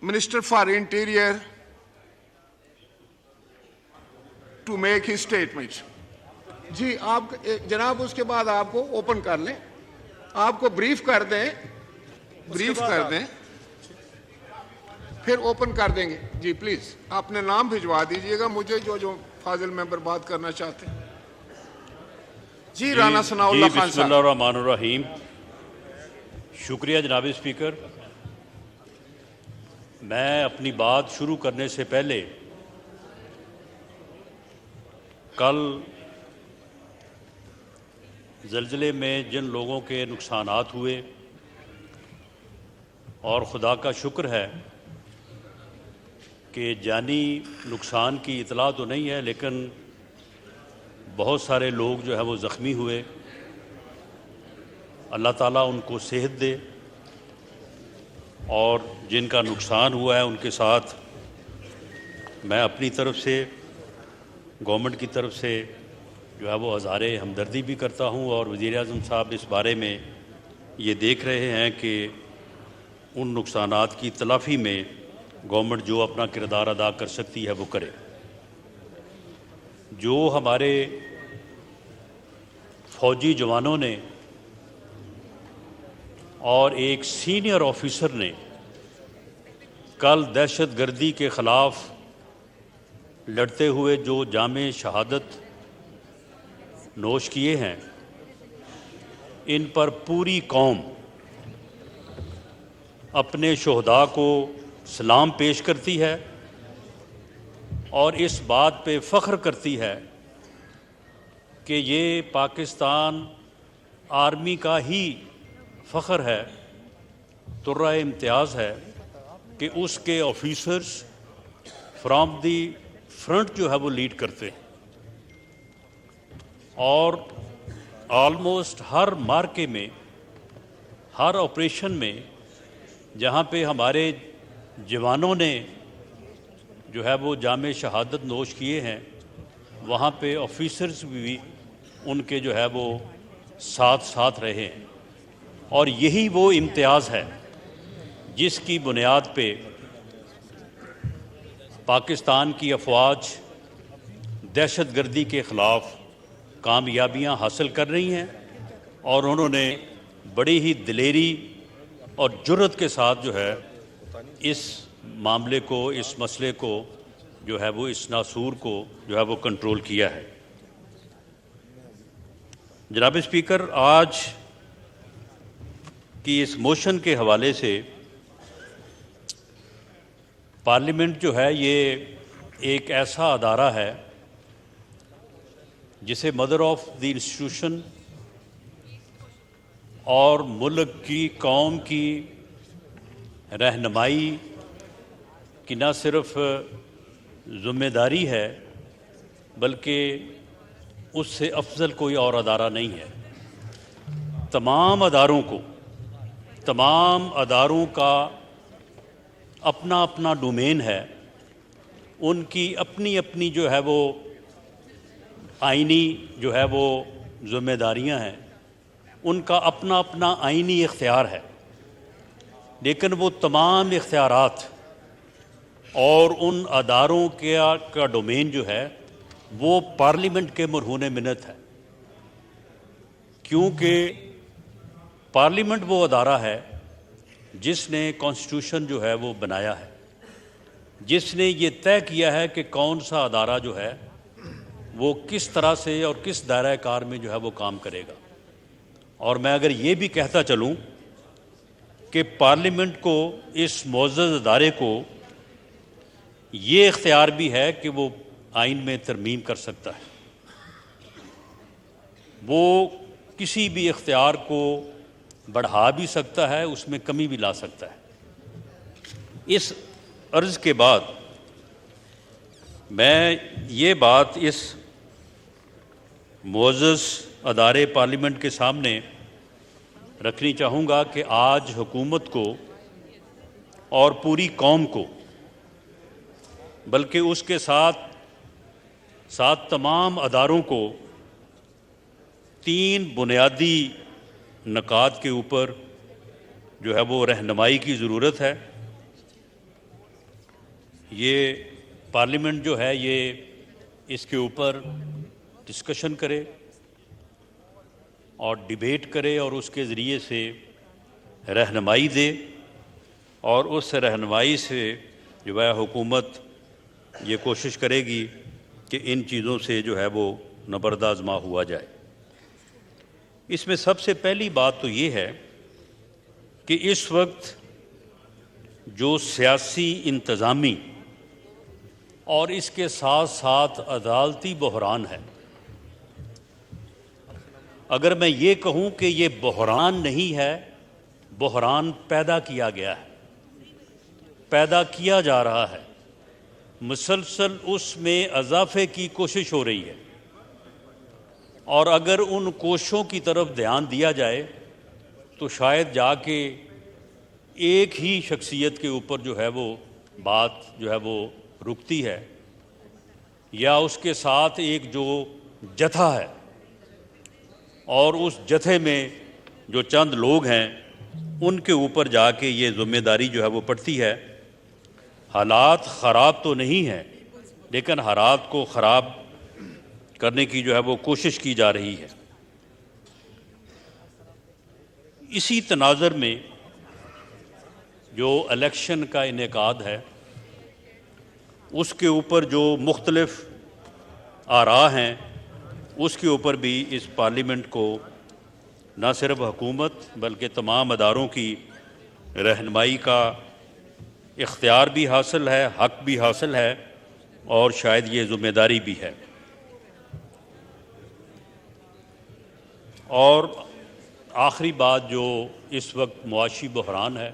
Minister for Interior to make his statements. جی آپ جناب اس کے بعد آپ کو اوپن کر لیں, آپ کو بریف کر دیں, پھر اوپن کر دیں گے. جی پلیز اپنے نام بھجوا دیجئے گا مجھے جو فاضل ممبر بات کرنا چاہتے ہیں. جی رانا ثناء اللہ خان بسم اللہ الرحمن الرحیم. شکریہ جناب اسپیکر. میں اپنی بات شروع کرنے سے پہلے کل زلزلے میں جن لوگوں کے نقصانات ہوئے, اور خدا کا شکر ہے کہ جانی نقصان کی اطلاع تو نہیں ہے, لیکن بہت سارے لوگ جو ہے وہ زخمی ہوئے. اللہ تعالیٰ ان کو صحت دے, اور جن کا نقصان ہوا ہے ان کے ساتھ میں اپنی طرف سے, گورنمنٹ کی طرف سے جو ہے وہ اظہار ہمدردی بھی کرتا ہوں. اور وزیر اعظم صاحب اس بارے میں یہ دیکھ رہے ہیں کہ ان نقصانات کی تلافی میں گورنمنٹ جو اپنا کردار ادا کر سکتی ہے وہ کرے. جو ہمارے فوجی جوانوں نے اور ایک سینئر آفیسر نے کل دہشت گردی کے خلاف لڑتے ہوئے جو جامِ شہادت نوش کیے ہیں, ان پر پوری قوم اپنے شہداء کو سلام پیش کرتی ہے, اور اس بات پہ فخر کرتی ہے کہ یہ پاکستان آرمی کا ہی فخر ہے, ترہ امتیاز ہے کہ اس کے آفیسرز فرام دی فرنٹ جو ہے وہ لیڈ کرتے ہیں. اور آلموسٹ ہر مارکے میں, ہر آپریشن میں جہاں پہ ہمارے جوانوں نے جو ہے وہ جامِ شہادت نوش کیے ہیں, وہاں پہ آفیسرز بھی ان کے جو ہے وہ ساتھ رہے ہیں. اور یہی وہ امتیاز ہے جس کی بنیاد پہ پاکستان کی افواج دہشت گردی کے خلاف کامیابیاں حاصل کر رہی ہیں, اور انہوں نے بڑی ہی دلیری اور جرأت کے ساتھ جو ہے اس معاملے کو, اس مسئلے کو جو ہے وہ, اس ناسور کو جو ہے وہ کنٹرول کیا ہے. جناب اسپیکر, آج کی اس موشن کے حوالے سے پارلیمنٹ جو ہے یہ ایک ایسا ادارہ ہے جسے مدر آف دی انسٹیٹیوشن اور ملک کی, قوم کی رہنمائی کی نہ صرف ذمہ داری ہے بلکہ اس سے افضل کوئی اور ادارہ نہیں ہے. تمام اداروں کا اپنا اپنا ڈومین ہے, ان کی اپنی اپنی جو ہے وہ آئینی جو ہے وہ ذمہ داریاں ہیں, ان کا اپنا اپنا آئینی اختیار ہے. لیکن وہ تمام اختیارات اور ان اداروں کا ڈومین جو ہے وہ پارلیمنٹ کے مرہون منت ہے, کیونکہ پارلیمنٹ وہ ادارہ ہے جس نے کانسٹیٹیوشن جو ہے وہ بنایا ہے, جس نے یہ طے کیا ہے کہ کون سا ادارہ جو ہے وہ کس طرح سے اور کس دائرہ کار میں جو ہے وہ کام کرے گا. اور میں اگر یہ بھی کہتا چلوں کہ پارلیمنٹ کو, اس معزز ادارے کو یہ اختیار بھی ہے کہ وہ آئین میں ترمیم کر سکتا ہے, وہ کسی بھی اختیار کو بڑھا بھی سکتا ہے, اس میں کمی بھی لا سکتا ہے. اس عرض کے بعد میں یہ بات اس معزز ادارے پارلیمنٹ کے سامنے رکھنی چاہوں گا کہ آج حکومت کو اور پوری قوم کو, بلکہ اس کے ساتھ تمام اداروں کو 3 بنیادی نکات کے اوپر جو ہے وہ رہنمائی کی ضرورت ہے. یہ پارلیمنٹ جو ہے یہ اس کے اوپر ڈسکشن کرے اور ڈیبیٹ کرے اور اس کے ذریعے سے رہنمائی دے، اور اس رہنمائی سے جو ہے حکومت یہ کوشش کرے گی کہ ان چیزوں سے جو ہے وہ نبردآزما ہوا جائے۔ اس میں سب سے پہلی بات تو یہ ہے کہ اس وقت جو سیاسی، انتظامی اور اس کے ساتھ ساتھ عدالتی بحران ہے، اگر میں یہ کہوں کہ یہ بحران نہیں ہے، بحران پیدا کیا گیا ہے، پیدا کیا جا رہا ہے، مسلسل اس میں اضافے کی کوشش ہو رہی ہے، اور اگر ان کوششوں کی طرف دھیان دیا جائے تو شاید جا کے ایک ہی شخصیت کے اوپر جو ہے وہ بات جو ہے وہ رکتی ہے، یا اس کے ساتھ ایک جو جتھا ہے اور اس جتھے میں جو چند لوگ ہیں ان کے اوپر جا کے یہ ذمہ داری جو ہے وہ پڑتی ہے۔ حالات خراب تو نہیں ہیں، لیکن حالات کو خراب کرنے کی جو ہے وہ کوشش کی جا رہی ہے۔ اسی تناظر میں جو الیکشن کا انعقاد ہے اس کے اوپر جو مختلف آراء ہیں، اس کے اوپر بھی اس پارلیمنٹ کو نہ صرف حکومت بلکہ تمام اداروں کی رہنمائی کا اختیار بھی حاصل ہے، حق بھی حاصل ہے، اور شاید یہ ذمہ داری بھی ہے۔ اور آخری بات جو اس وقت معاشی بحران ہے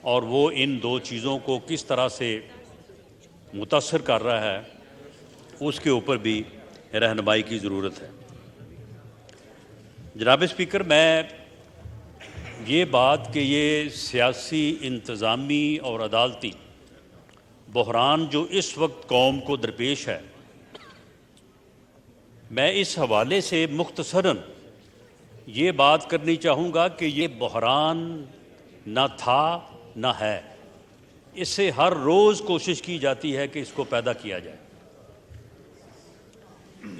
اور وہ ان دو چیزوں کو کس طرح سے متاثر کر رہا ہے، اس کے اوپر بھی رہنمائی کی ضرورت ہے۔ جناب اسپیکر، میں یہ بات کہ یہ سیاسی، انتظامی اور عدالتی بحران جو اس وقت قوم کو درپیش ہے، میں اس حوالے سے مختصراً یہ بات کرنی چاہوں گا کہ یہ بحران نہ تھا نہ ہے، اس سے ہر روز کوشش کی جاتی ہے کہ اس کو پیدا کیا جائے۔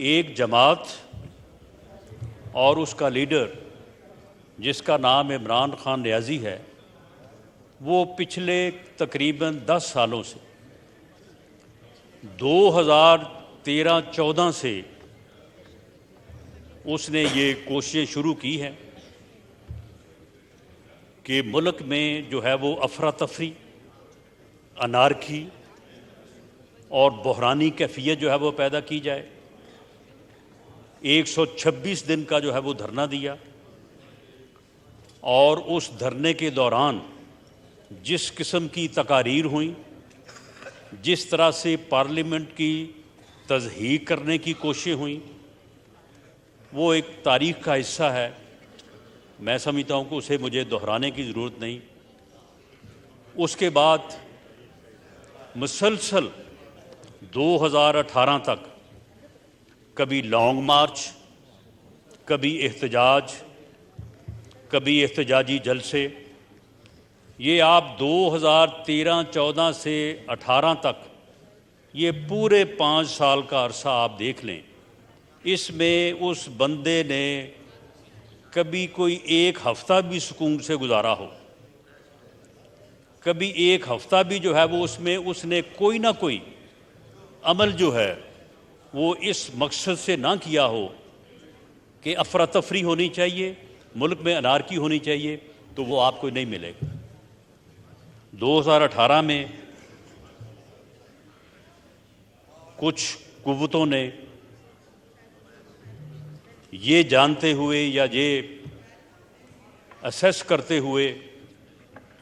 ایک جماعت اور اس کا لیڈر جس کا نام عمران خان ریاضی ہے، وہ پچھلے تقریباً 10 سالوں سے 2013-14 سے اس نے یہ کوششیں شروع کی ہیں کہ ملک میں جو ہے وہ افراتفری، انارکی اور بحرانی کیفیت جو ہے وہ پیدا کی جائے۔ 126 دن کا جو ہے وہ دھرنا دیا، اور اس دھرنے کے دوران جس قسم کی تقاریر ہوئیں، جس طرح سے پارلیمنٹ کی تضحیک کرنے کی کوششیں ہوئیں، وہ ایک تاریخ کا حصہ ہے۔ میں سمجھتا ہوں کہ اسے مجھے دہرانے کی ضرورت نہیں۔ اس کے بعد مسلسل 2018 تک کبھی لانگ مارچ، کبھی احتجاج، کبھی احتجاجی جلسے، یہ آپ 2013-14 سے 18 تک یہ پورے 5 سال کا عرصہ آپ دیکھ لیں، اس میں اس بندے نے کبھی کوئی ایک ہفتہ بھی سکون سے گزارا ہو، کبھی ایک ہفتہ بھی جو ہے وہ اس نے کوئی نہ کوئی عمل جو ہے وہ اس مقصد سے نہ کیا ہو کہ افراتفری ہونی چاہیے، ملک میں انارکی ہونی چاہیے، تو وہ آپ کو نہیں ملے گا۔ 2018 میں کچھ قوتوں نے یہ جانتے ہوئے یا یہ اسیس کرتے ہوئے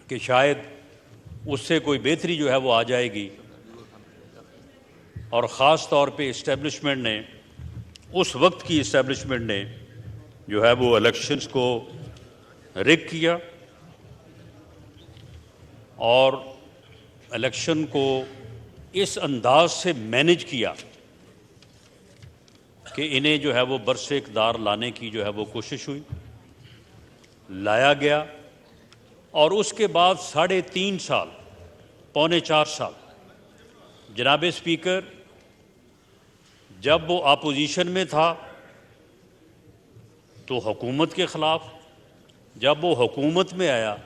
کہ شاید اس سے کوئی بہتری جو ہے وہ آ جائے گی، اور خاص طور پہ اسٹیبلشمنٹ نے، اس وقت کی اسٹیبلشمنٹ نے جو ہے وہ الیکشنز کو رگ کیا اور الیکشن کو اس انداز سے مینج کیا کہ انہیں جو ہے وہ برسر اقتدار لانے کی جو ہے وہ کوشش ہوئی، لایا گیا، اور اس کے بعد 3.5 سال، پونے 4 سال جناب اسپیکر، جب وہ اپوزیشن میں تھا تو حکومت کے خلاف، جب وہ حکومت میں آیا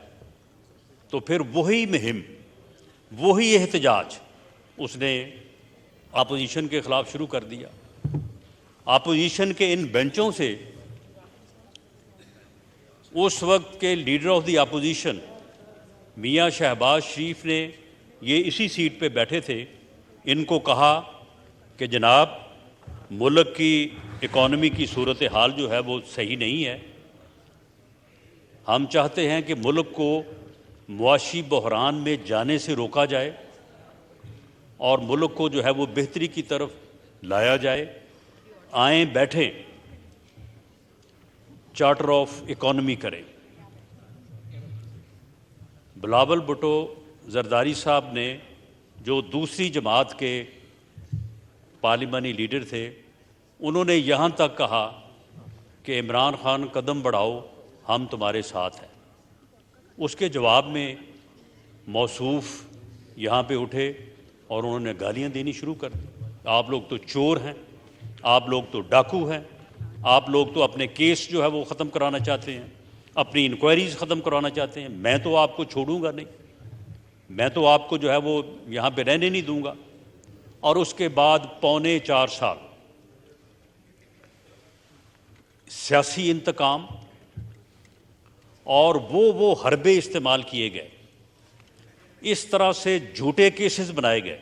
تو پھر وہی مہم، وہی احتجاج اس نے اپوزیشن کے خلاف شروع کر دیا۔ اپوزیشن کے ان بینچوں سے اس وقت کے لیڈر آف دی اپوزیشن میاں شہباز شریف نے، یہ اسی سیٹ پہ بیٹھے تھے، ان کو کہا کہ جناب ملک کی اکانومی کی صورتحال جو ہے وہ صحیح نہیں ہے، ہم چاہتے ہیں کہ ملک کو معاشی بحران میں جانے سے روکا جائے اور ملک کو جو ہے وہ بہتری کی طرف لایا جائے، آئیں بیٹھیں چارٹر آف اکانومی کریں۔ بلاول بھٹو زرداری صاحب نے، جو دوسری جماعت کے پارلیمانی لیڈر تھے، انہوں نے یہاں تک کہا کہ عمران خان قدم بڑھاؤ، ہم تمہارے ساتھ ہیں۔ اس کے جواب میں موصوف یہاں پہ اٹھے اور انہوں نے گالیاں دینی شروع کر دی۔ آپ لوگ تو چور ہیں، آپ لوگ تو ڈاکو ہیں، آپ لوگ تو اپنے کیس جو ہے وہ ختم کرانا چاہتے ہیں، اپنی انکوائریز ختم کرانا چاہتے ہیں، میں تو آپ کو چھوڑوں گا نہیں، میں تو آپ کو جو ہے وہ یہاں پہ رہنے نہیں دوں گا۔ اور اس کے بعد 4.25 سال سیاسی انتقام اور وہ حربے استعمال کیے گئے، اس طرح سے جھوٹے کیسز بنائے گئے،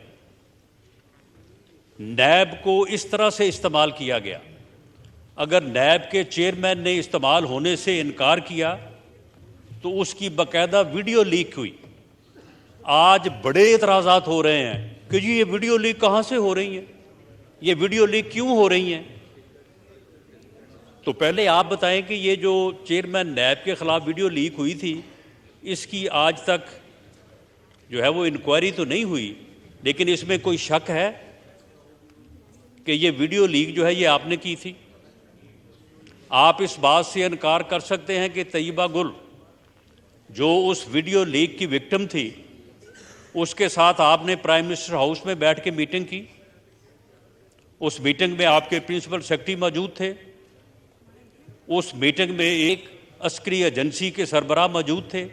نیب کو اس طرح سے استعمال کیا گیا۔ اگر نیب کے چیئرمین نے استعمال ہونے سے انکار کیا تو اس کی باقاعدہ ویڈیو لیک ہوئی۔ آج بڑے اعتراضات ہو رہے ہیں کہ جی یہ ویڈیو لیک کہاں سے ہو رہی ہیں، یہ ویڈیو لیک کیوں ہو رہی ہیں؟ تو پہلے آپ بتائیں کہ یہ جو چیئرمین نیب کے خلاف ویڈیو لیک ہوئی تھی، اس کی آج تک جو ہے وہ انکوائری تو نہیں ہوئی، لیکن اس میں کوئی شک ہے کہ یہ ویڈیو لیک جو ہے یہ آپ نے کی تھی؟ آپ اس بات سے انکار کر سکتے ہیں کہ طیبہ گل جو اس ویڈیو لیک کی وکٹم تھی، اس کے ساتھ آپ نے پرائم منسٹر ہاؤس میں بیٹھ کے میٹنگ کی، اس میٹنگ میں آپ کے پرنسپل سیکرٹری موجود تھے، اس میٹنگ میں ایک عسکری ایجنسی کے سربراہ موجود تھے،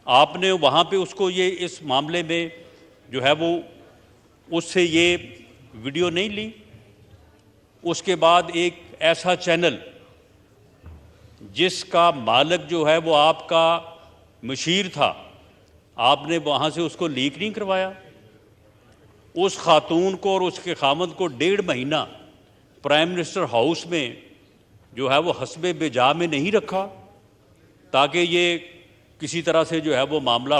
آپ نے وہاں پہ اس کو یہ اس معاملے میں جو ہے وہ اس سے یہ ویڈیو نہیں لی۔ اس کے بعد ایک ایسا چینل جس کا مالک جو ہے وہ آپ کا مشیر تھا، آپ نے وہاں سے اس کو لیک نہیں کروایا؟ اس خاتون کو اور اس کے خامند کو 1.5 مہینہ پرائم منسٹر ہاؤس میں جو ہے وہ حسب بجا میں نہیں رکھا تاکہ یہ کسی طرح سے جو ہے وہ معاملہ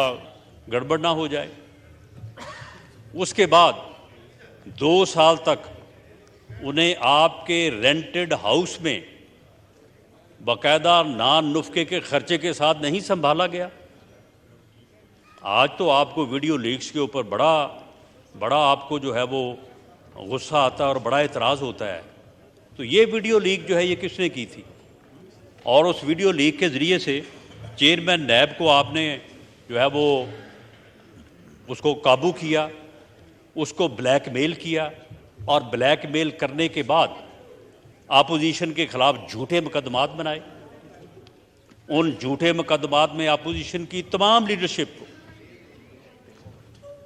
گڑبڑ نہ ہو جائے؟ اس کے بعد 2 سال تک انہیں آپ کے رینٹڈ ہاؤس میں باقاعدہ نان نفقے کے خرچے کے ساتھ نہیں سنبھالا گیا۔ آج تو آپ کو ویڈیو لیکس کے اوپر بڑا آپ کو جو ہے وہ غصہ آتا ہے اور بڑا اعتراض ہوتا ہے۔ تو یہ ویڈیو لیک جو ہے یہ کس نے کی تھی؟ اور اس ویڈیو لیک کے ذریعے سے چیئرمین نیب کو آپ نے جو ہے وہ اس کو قابو کیا، اس کو بلیک میل کیا، اور بلیک میل کرنے کے بعد اپوزیشن کے خلاف جھوٹے مقدمات بنائے۔ ان جھوٹے مقدمات میں اپوزیشن کی تمام لیڈرشپ کو،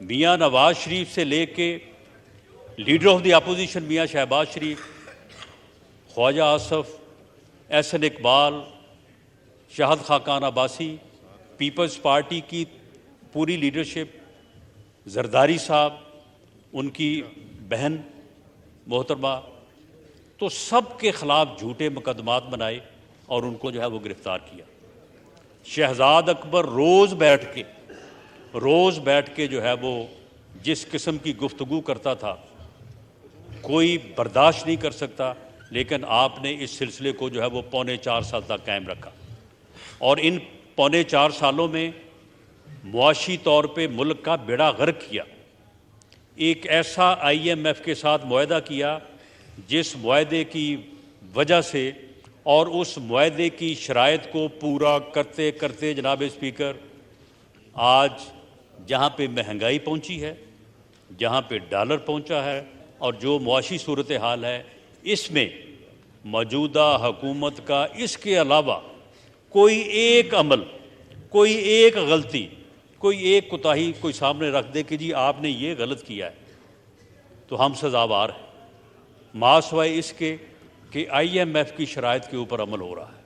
میاں نواز شریف سے لے کے لیڈر آف دی اپوزیشن میاں شہباز شریف، خواجہ آصف، احسن اقبال، شاہد خاقان عباسی، پیپلز پارٹی کی پوری لیڈرشپ، زرداری صاحب، ان کی بہن محترمہ، تو سب کے خلاف جھوٹے مقدمات بنائے اور ان کو جو ہے وہ گرفتار کیا۔ شہزاد اکبر روز بیٹھ کے جو ہے وہ جس قسم کی گفتگو کرتا تھا کوئی برداشت نہیں کر سکتا، لیکن آپ نے اس سلسلے کو جو ہے وہ 4.25 سال تک قائم رکھا، اور ان 4.25 سالوں میں معاشی طور پہ ملک کا بیڑا غرق کیا۔ ایک ایسا IMF کے ساتھ معاہدہ کیا جس معاہدے کی وجہ سے اور اس معاہدے کی شرائط کو پورا کرتے کرتے جناب اسپیکر، آج جہاں پہ مہنگائی پہنچی ہے، جہاں پہ ڈالر پہنچا ہے اور جو معاشی صورتحال ہے، اس میں موجودہ حکومت کا اس کے علاوہ کوئی ایک عمل، کوئی ایک غلطی، کوئی ایک کوتاہی کوئی سامنے رکھ دے کہ جی آپ نے یہ غلط کیا ہے تو ہم سزاوار ہیں، ماسوائے اس کے کہ IMF کی شرائط کے اوپر عمل ہو رہا ہے،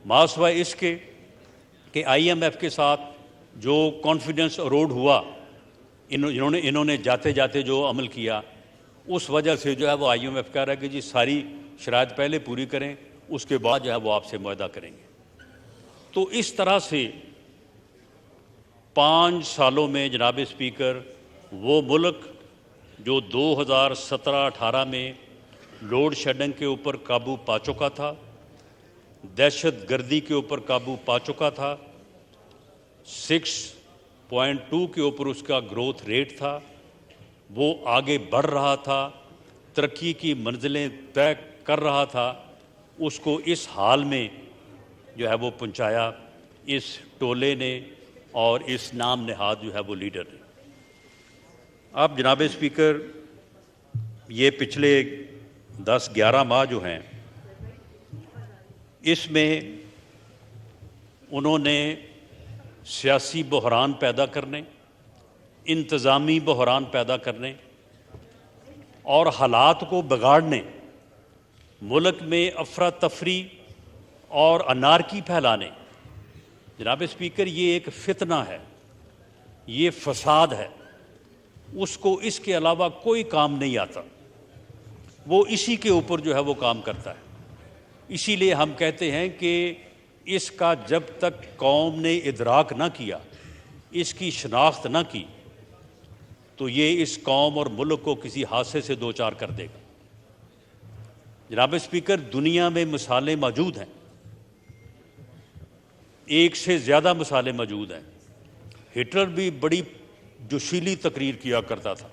ماسوائے اس کے کہ IMF کے ساتھ جو کانفیڈنس اروڈ ہوا، انہوں نے جاتے جاتے جو عمل کیا، اس وجہ سے جو ہے وہ IMF کہہ رہا ہے کہ جی ساری شرائط پہلے پوری کریں، اس کے بعد جو ہے وہ آپ سے معاہدہ کریں گے۔ تو اس طرح سے 5 سالوں میں جناب اسپیکر وہ ملک جو 2017-18 میں لوڈ شیڈنگ کے اوپر قابو پا چکا تھا، دہشت گردی کے اوپر قابو پا چکا تھا، 6.2 کے اوپر اس کا گروتھ ریٹ تھا، وہ آگے بڑھ رہا تھا، ترقی کی منزلیں طے کر رہا تھا، اس کو اس حال میں جو ہے وہ پہنچایا اس ٹولے نے اور اس نام نہاد جو ہے وہ لیڈر نے۔ اب جناب اسپیکر یہ پچھلے 10-11 ماہ جو ہیں، اس میں انہوں نے سیاسی بحران پیدا کرنے، انتظامی بحران پیدا کرنے اور حالات کو بگاڑنے، ملک میں افراتفری اور انارکی پھیلانے۔ جناب اسپیکر یہ ایک فتنہ ہے، یہ فساد ہے، اس کو اس کے علاوہ کوئی کام نہیں آتا، وہ اسی کے اوپر جو ہے وہ کام کرتا ہے۔ اسی لیے ہم کہتے ہیں کہ اس کا جب تک قوم نے ادراک نہ کیا، اس کی شناخت نہ کی، تو یہ اس قوم اور ملک کو کسی حادثے سے دوچار کر دے گا۔ جناب اسپیکر دنیا میں مثالیں موجود ہیں، ایک سے زیادہ مثالیں موجود ہیں۔ ہٹلر بھی بڑی جوشیلی تقریر کیا کرتا تھا،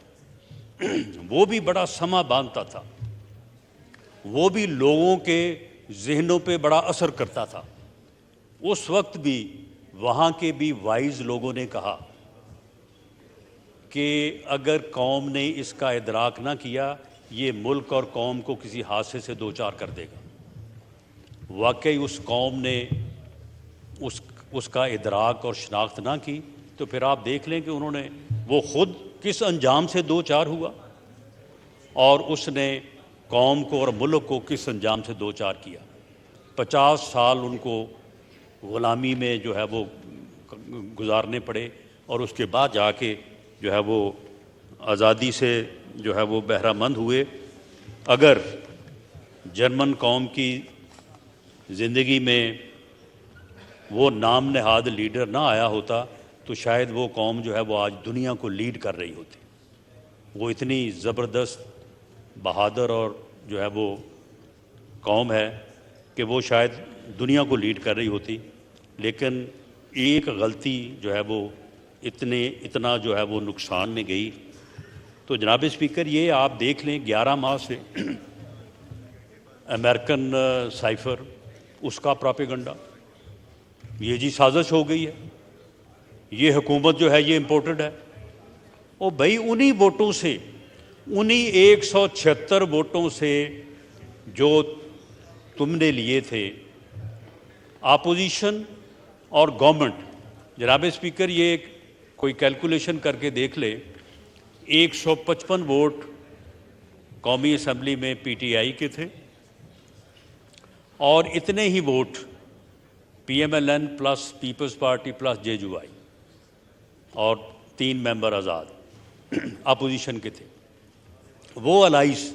وہ بھی بڑا سما باندھتا تھا، وہ بھی لوگوں کے ذہنوں پہ بڑا اثر کرتا تھا۔ اس وقت بھی وہاں کے بھی وائز لوگوں نے کہا کہ اگر قوم نے اس کا ادراک نہ کیا، یہ ملک اور قوم کو کسی حادثے سے دوچار کر دے گا۔ واقعی اس قوم نے اس کا ادراک اور شناخت نہ کی، تو پھر آپ دیکھ لیں کہ وہ خود کس انجام سے دوچار ہوا اور اس نے قوم کو اور ملک کو کس انجام سے دوچار کیا۔ 50 سال ان کو غلامی میں جو ہے وہ گزارنے پڑے اور اس کے بعد جا کے جو ہے وہ آزادی سے جو ہے وہ بہرہ مند ہوئے۔ اگر جرمن قوم کی زندگی میں وہ نام نہاد لیڈر نہ آیا ہوتا تو شاید وہ قوم جو ہے وہ آج دنیا کو لیڈ کر رہی ہوتی۔ وہ اتنی زبردست، بہادر اور جو ہے وہ قوم ہے کہ وہ شاید دنیا کو لیڈ کر رہی ہوتی، لیکن ایک غلطی جو ہے وہ اتنا جو ہے وہ نقصان میں گئی۔ تو جناب اسپیکر یہ آپ دیکھ لیں 11 ماہ سے امریکن سائفر، اس کا پراپیگنڈا، یہ جی سازش ہو گئی ہے، یہ حکومت جو ہے یہ امپورٹڈ ہے۔ اور بھائی انہی ووٹوں سے، انہی 176 ووٹوں سے جو تم نے لیے تھے، اپوزیشن اور گورنمنٹ، جناب اسپیکر یہ کوئی کیلکولیشن کر کے دیکھ لے، 155 ووٹ قومی اسمبلی میں PTI کے تھے اور اتنے ہی vote PMLN plus Peoples Party plus JUI اور 3 ممبر آزاد اپوزیشن کے تھے۔ وہ الائز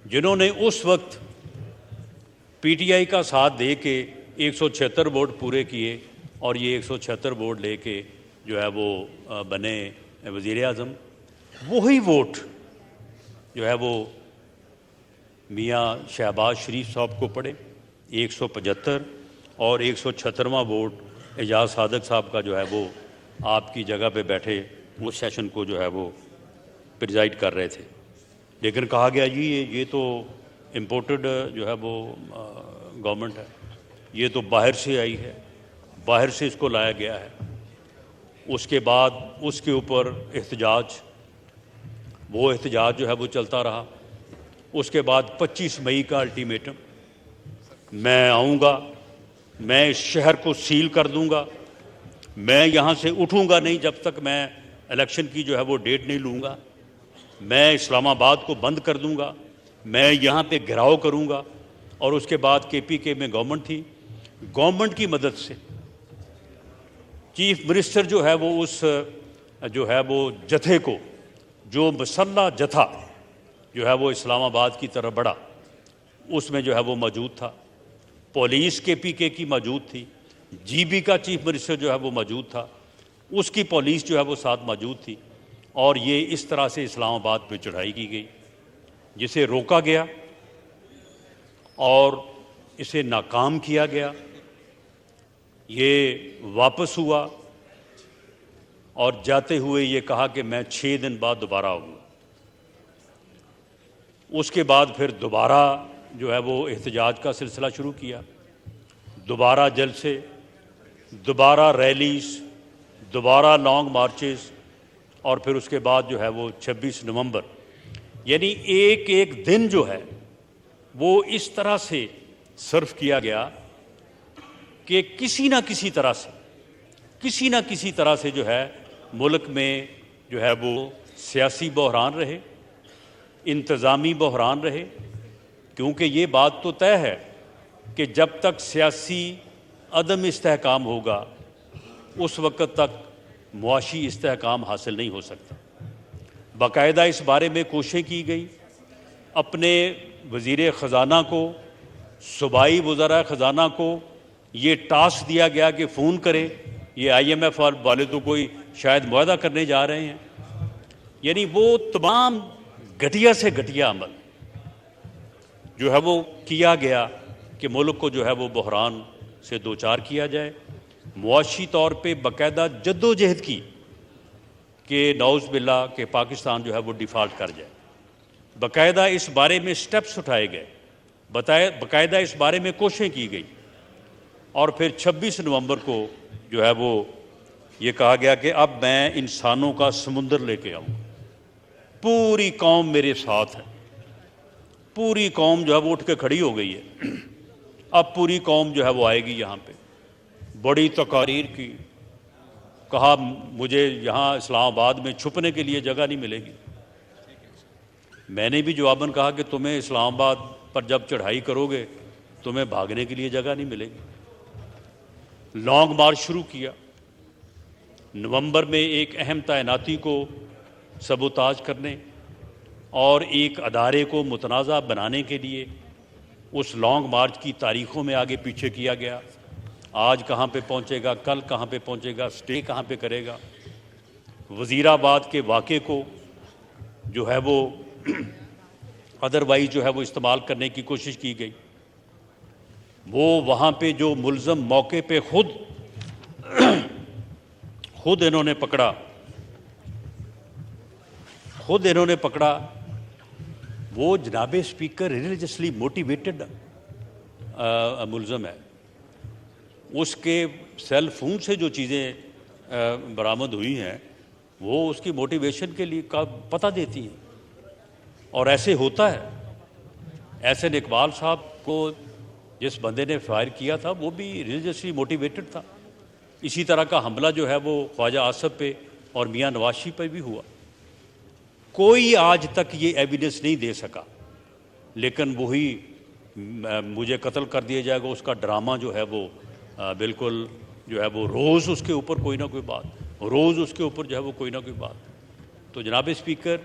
جنہوں نے اس وقت PTI کا ساتھ دے کے 176 ووٹ پورے کیے اور یہ 176 ووٹ لے کے جو ہے وہ بنے وزیر اعظم، وہی ووٹ جو ہے وہ میاں شہباز شریف صاحب کو پڑے 175، اور 176واں ووٹ اعجاز صادق صاحب کا جو ہے وہ آپ کی جگہ پہ بیٹھے اس سیشن کو جو ہے وہ پریزائڈ کر رہے تھے۔ لیکن کہا گیا جی یہ تو امپورٹڈ جو ہے وہ گورنمنٹ ہے، یہ تو باہر سے آئی ہے، باہر سے اس کو لایا گیا ہے۔ اس کے بعد اس کے اوپر احتجاج وہ احتجاج جو ہے وہ چلتا رہا. اس کے بعد 25 مئی کا الٹیمیٹم، میں آؤں گا، میں اس شہر کو سیل کر دوں گا، میں یہاں سے اٹھوں گا نہیں جب تک میں الیکشن کی جو ہے وہ ڈیٹ نہیں لوں گا، میں اسلام آباد کو بند کر دوں گا، میں یہاں پہ گھیراؤ کروں گا. اور اس کے بعد KPK میں گورنمنٹ تھی، گورنمنٹ کی مدد سے چیف منسٹر جو ہے وہ اس جو ہے وہ جتھے کو، جو مسلح جتھا جو ہے وہ اسلام آباد کی طرف بڑھا، اس میں جو ہے وہ موجود تھا. پولیس KPK کی موجود تھی، GB کا چیف منسٹر جو ہے وہ موجود تھا، اس کی پولیس جو ہے وہ ساتھ موجود تھی. اور یہ اس طرح سے اسلام آباد پہ چڑھائی کی گئی، جسے روکا گیا اور اسے ناکام کیا گیا. یہ واپس ہوا اور جاتے ہوئے یہ کہا کہ میں 6 دن بعد دوبارہ آؤں گا. اس کے بعد پھر دوبارہ جو ہے وہ احتجاج کا سلسلہ شروع کیا، دوبارہ جلسے، دوبارہ ریلیز، دوبارہ لانگ مارچز، اور پھر اس کے بعد جو ہے وہ 26 نومبر، یعنی ایک ایک دن جو ہے وہ اس طرح سے صرف کیا گیا کہ کسی نہ کسی طرح سے جو ہے ملک میں جو ہے وہ سیاسی بحران رہے، انتظامی بحران رہے. کیونکہ یہ بات تو طے ہے کہ جب تک سیاسی عدم استحکام ہوگا اس وقت تک معاشی استحکام حاصل نہیں ہو سکتا. باقاعدہ اس بارے میں کوششیں کی گئی. اپنے وزیر خزانہ کو، صوبائی وزراء خزانہ کو یہ ٹاسک دیا گیا کہ فون کریں، یہ IMF اور والے تو کوئی شاید معاہدہ کرنے جا رہے ہیں. یعنی وہ تمام گھٹیا سے گھٹیا عمل جو ہے وہ کیا گیا کہ ملک کو جو ہے وہ بحران سے دوچار کیا جائے. معاشی طور پہ باقاعدہ جد و جہد کی کہ نعوذ باللہ کہ پاکستان جو ہے وہ ڈیفالٹ کر جائے. باقاعدہ اس بارے میں سٹیپس اٹھائے گئے، باقاعدہ اس بارے میں کوششیں کی گئی. اور پھر 26 نومبر کو جو ہے وہ یہ کہا گیا کہ اب میں انسانوں کا سمندر لے کے آؤں، پوری قوم میرے ساتھ ہے. پوری قوم جو ہے وہ اٹھ کے کھڑی ہو گئی ہے. اب پوری قوم جو ہے وہ آئے گی یہاں پہ. بڑی تقاریر کی، کہا مجھے یہاں اسلام آباد میں چھپنے کے لیے جگہ نہیں ملے گی. میں نے بھی جواباً کہا کہ تمہیں اسلام آباد پر جب چڑھائی کرو گے تمہیں بھاگنے کے لیے جگہ نہیں ملے گی. لانگ مارچ شروع کیا. نومبر میں ایک اہم تعیناتی کو سبوتاژ کرنے اور ایک ادارے کو متنازع بنانے کے لیے اس لانگ مارچ کی تاریخوں میں آگے پیچھے کیا گیا. آج کہاں پہ پہنچے گا، کل کہاں پہ پہنچے گا، سٹے کہاں پہ کرے گا. وزیر آباد کے واقعے کو جو ہے وہ ادروائز جو ہے وہ استعمال کرنے کی کوشش کی گئی. وہ وہاں پہ جو ملزم موقع پہ خود انہوں نے پکڑا وہ جناب اسپیکر ریلیجسلی موٹیویٹڈ ملزم ہے. اس کے سیل فون سے جو چیزیں برآمد ہوئی ہیں وہ اس کی موٹیویشن کے لیے پتہ دیتی ہیں. اور ایسے ہوتا ہے. احسن اقبال صاحب کو جس بندے نے فائر کیا تھا وہ بھی ریلیجسلی موٹیویٹڈ تھا. اسی طرح کا حملہ جو ہے وہ خواجہ آصف پہ اور میاں نواز شریف پہ بھی ہوا. کوئی آج تک یہ ایویڈنس نہیں دے سکا، لیکن وہی مجھے قتل کر دیا جائے گا اس کا ڈرامہ جو ہے وہ بالکل جو ہے وہ روز اس کے اوپر کوئی نہ کوئی بات، روز اس کے اوپر جو ہے وہ کوئی نہ کوئی بات. تو جناب اسپیکر،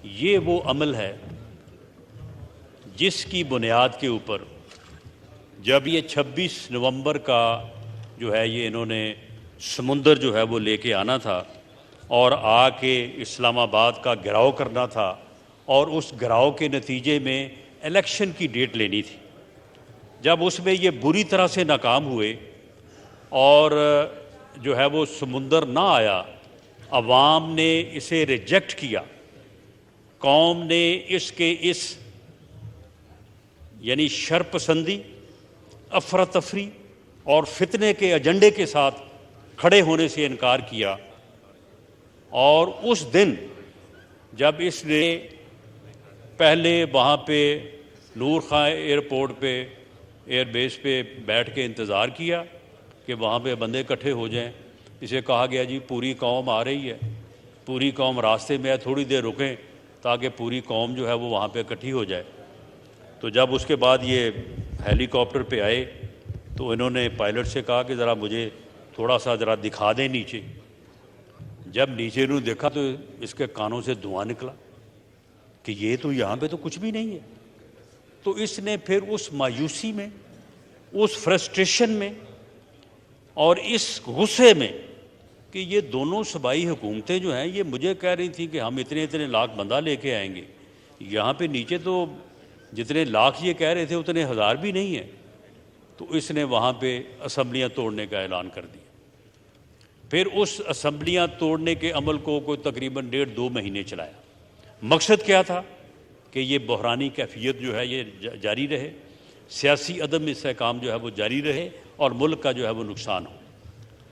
یہ وہ عمل ہے جس کی بنیاد کے اوپر جب یہ 26 نومبر کا جو ہے یہ انہوں نے سمندر جو ہے وہ لے کے آنا تھا اور آ کے اسلام آباد کا گھیراؤ کرنا تھا اور اس گھیراؤ کے نتیجے میں الیکشن کی ڈیٹ لینی تھی. جب اس میں یہ بری طرح سے ناکام ہوئے اور جو ہے وہ سمندر نہ آیا، عوام نے اسے ریجیکٹ کیا، قوم نے اس یعنی شرپسندی، افراتفری اور فتنے کے ایجنڈے کے ساتھ کھڑے ہونے سے انکار کیا. اور اس دن جب اس نے پہلے وہاں پہ نور خان ایئرپورٹ پہ ایئر بیس پہ بیٹھ کے انتظار کیا کہ وہاں پہ بندے اکٹھے ہو جائیں، اسے کہا گیا جی پوری قوم آ رہی ہے، پوری قوم راستے میں ہے، تھوڑی دیر رکیں تاکہ پوری قوم جو ہے وہ وہاں پہ اکٹھی ہو جائے۔ تو جب اس کے بعد یہ ہیلی کاپٹر پہ آئے تو انہوں نے پائلٹ سے کہا کہ ذرا مجھے تھوڑا سا ذرا دکھا دیں نیچے۔ جب نیچے انہوں نے دیکھا تو اس کے کانوں سے دھواں نکلا کہ یہ تو یہاں پہ تو کچھ بھی نہیں ہے۔ تو اس نے پھر اس مایوسی میں، اس فرسٹریشن میں اور اس غصے میں کہ یہ دونوں صوبائی حکومتیں جو ہیں یہ مجھے کہہ رہی تھیں کہ ہم اتنے لاکھ بندہ لے کے آئیں گے، یہاں پہ نیچے تو جتنے لاکھ یہ کہہ رہے تھے اتنے ہزار بھی نہیں ہیں، تو اس نے وہاں پہ اسمبلیاں توڑنے کا اعلان کر دیا۔ پھر اس اسمبلیاں توڑنے کے عمل کو کوئی تقریباً 1.5-2 مہینے چلایا۔ مقصد کیا تھا کہ یہ بحرانی کیفیت جو ہے یہ جاری رہے، سیاسی عدم استحکام جو ہے وہ جاری رہے اور ملک کا جو ہے وہ نقصان ہو،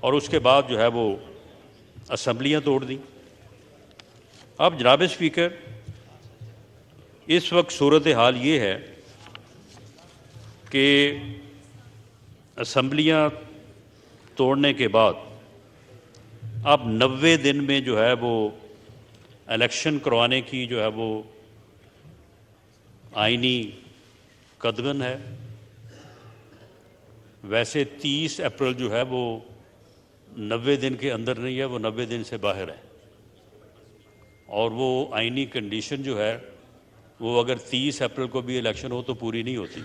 اور اس کے بعد جو ہے وہ اسمبلیاں توڑ دیں۔ اب جناب اسپیکر، اس وقت صورتحال یہ ہے کہ اسمبلیاں توڑنے کے بعد اب 90 دن میں جو ہے وہ الیکشن کروانے کی جو ہے وہ آئینی قدغن ہے۔ ویسے 30 اپریل جو ہے وہ 90 دن کے اندر نہیں ہے، وہ 90 دن سے باہر ہے، اور وہ آئینی کنڈیشن جو ہے وہ اگر 30 اپریل کو بھی الیکشن ہو تو پوری نہیں ہوتی۔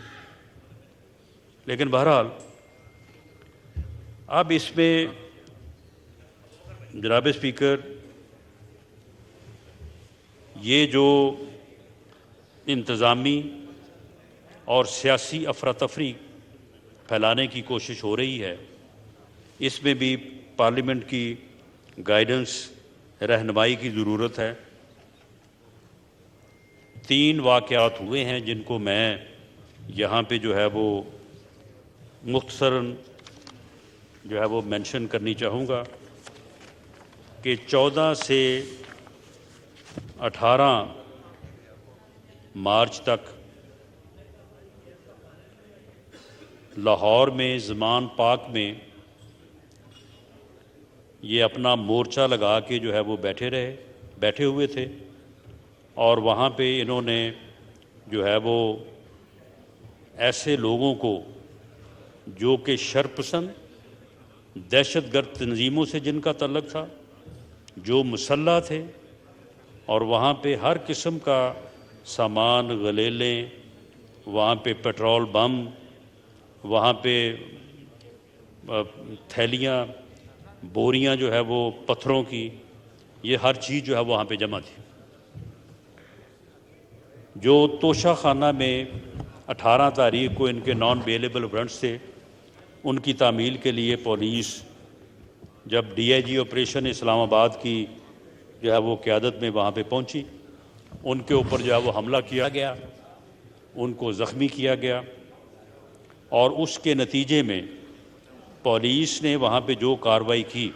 لیکن بہرحال اب اس میں جناب اسپیکر یہ جو انتظامی اور سیاسی افراتفری پھیلانے کی کوشش ہو رہی ہے، اس میں بھی پارلیمنٹ کی گائیڈنس، رہنمائی کی ضرورت ہے۔ 3 واقعات ہوئے ہیں جن کو میں یہاں پہ جو ہے وہ مختصراً جو ہے وہ مینشن کرنی چاہوں گا کہ 14 سے 18 مارچ تک لاہور میں زمان پاک میں یہ اپنا مورچہ لگا کے جو ہے وہ بیٹھے ہوئے تھے، اور وہاں پہ انہوں نے جو ہے وہ ایسے لوگوں کو جو کہ شرپسند دہشت گرد تنظیموں سے جن کا تعلق تھا، جو مسلح تھے، اور وہاں پہ ہر قسم کا سامان، غلیلیں، وہاں پہ پیٹرول بم، وہاں پہ تھیلیاں، بوریاں جو ہے وہ پتھروں کی، یہ ہر چیز جو ہے وہاں پہ جمع تھی۔ جو توشہ خانہ میں 18 تاریخ کو ان کے نان بیلیبل وارنٹس تھے، ان کی تعمیل کے لیے پولیس جب ڈی آئی جی آپریشن اسلام آباد کی جو ہے وہ قیادت میں وہاں پہ پہنچی، ان کے اوپر جو ہے وہ حملہ کیا گیا، ان کو زخمی کیا گیا، اور اس کے نتیجے میں پولیس نے وہاں پہ جو کارروائی کی،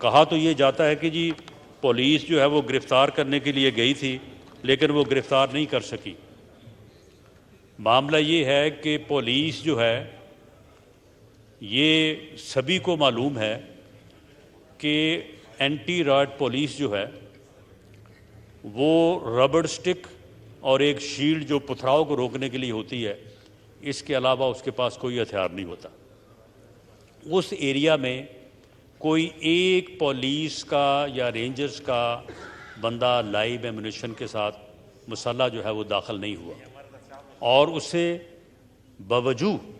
کہا تو یہ جاتا ہے کہ جی پولیس جو ہے وہ گرفتار کرنے کے لیے گئی تھی لیکن وہ گرفتار نہیں کر سکی۔ معاملہ یہ ہے کہ پولیس جو ہے، یہ سبھی کو معلوم ہے کہ اینٹی رائٹ پولیس جو ہے وہ ربڑ سٹک اور ایک شیلڈ جو پتھراؤ کو روکنے کے لیے ہوتی ہے، اس کے علاوہ اس کے پاس کوئی ہتھیار نہیں ہوتا۔ اس ایریا میں کوئی ایک پولیس کا یا رینجرز کا بندہ لائیو ایمونیشن کے ساتھ مسلح جو ہے وہ داخل نہیں ہوا، اور اسے باوجود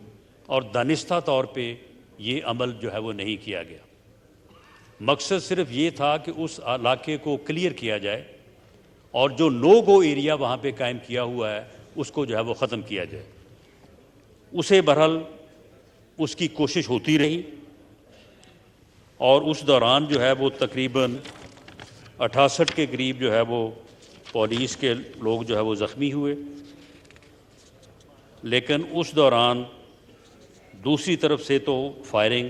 اور دانستہ طور پہ یہ عمل جو ہے وہ نہیں کیا گیا۔ مقصد صرف یہ تھا کہ اس علاقے کو کلیئر کیا جائے اور جو نو گو ایریا وہاں پہ قائم کیا ہوا ہے اس کو جو ہے وہ ختم کیا جائے۔ اسے بہرحال اس کی کوشش ہوتی رہی، اور اس دوران جو ہے وہ تقریباً 68 کے قریب جو ہے وہ پولیس کے لوگ جو ہے وہ زخمی ہوئے، لیکن اس دوران دوسری طرف سے تو فائرنگ،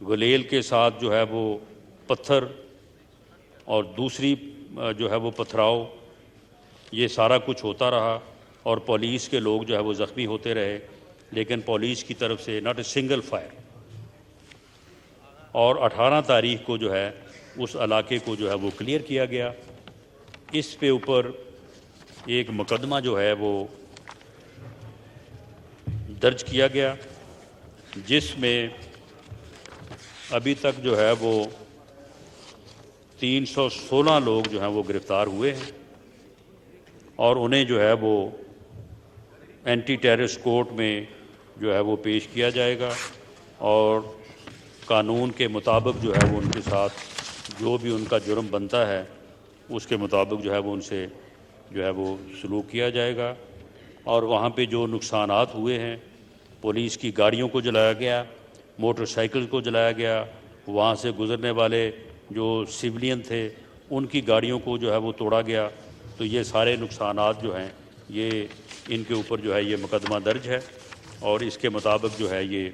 گلیل کے ساتھ جو ہے وہ پتھر، اور دوسری جو ہے وہ پتھراؤ، یہ سارا کچھ ہوتا رہا اور پولیس کے لوگ جو ہے وہ زخمی ہوتے رہے، لیکن پولیس کی طرف سے ناٹ اے سنگل فائر۔ اور 18 تاریخ کو جو ہے اس علاقے کو جو ہے وہ کلیئر کیا گیا۔ اس پہ اوپر ایک مقدمہ جو ہے وہ درج کیا گیا، جس میں ابھی تک جو ہے وہ 316 لوگ جو ہیں وہ گرفتار ہوئے ہیں، اور انہیں جو ہے وہ اینٹی ٹیررسٹ کورٹ میں جو ہے وہ پیش کیا جائے گا، اور قانون کے مطابق جو ہے وہ ان کے ساتھ جو بھی ان کا جرم بنتا ہے اس کے مطابق جو ہے وہ ان سے جو ہے وہ سلوک کیا جائے گا۔ اور وہاں پہ جو نقصانات ہوئے ہیں، پولیس کی گاڑیوں کو جلایا گیا، موٹر سائیکل کو جلایا گیا، وہاں سے گزرنے والے جو سویلین تھے ان کی گاڑیوں کو جو ہے وہ توڑا گیا، تو یہ سارے نقصانات جو ہیں یہ ان کے اوپر جو ہے یہ مقدمہ درج ہے، اور اس کے مطابق جو ہے یہ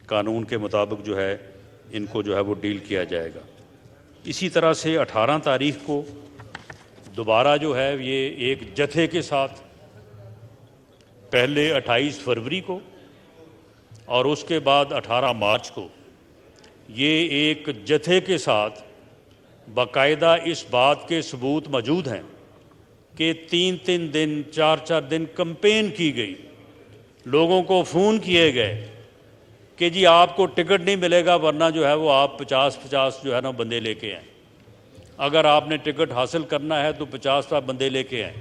قانون کے مطابق جو ہے ان کو جو ہے وہ ڈیل کیا جائے گا۔ اسی طرح سے 18 تاریخ کو دوبارہ جو ہے یہ ایک جتھے کے ساتھ، پہلے 28 فروری کو اور اس کے بعد 18 مارچ کو، یہ ایک جتھے کے ساتھ باقاعدہ اس بات کے ثبوت موجود ہیں کہ 3 دن 4 دن کمپین کی گئی، لوگوں کو فون کیے گئے کہ جی آپ کو ٹکٹ نہیں ملے گا، ورنہ جو ہے وہ آپ 50 جو ہے نا بندے لے کے آئیں، اگر آپ نے ٹکٹ حاصل کرنا ہے تو 50 بندے لے کے آئیں،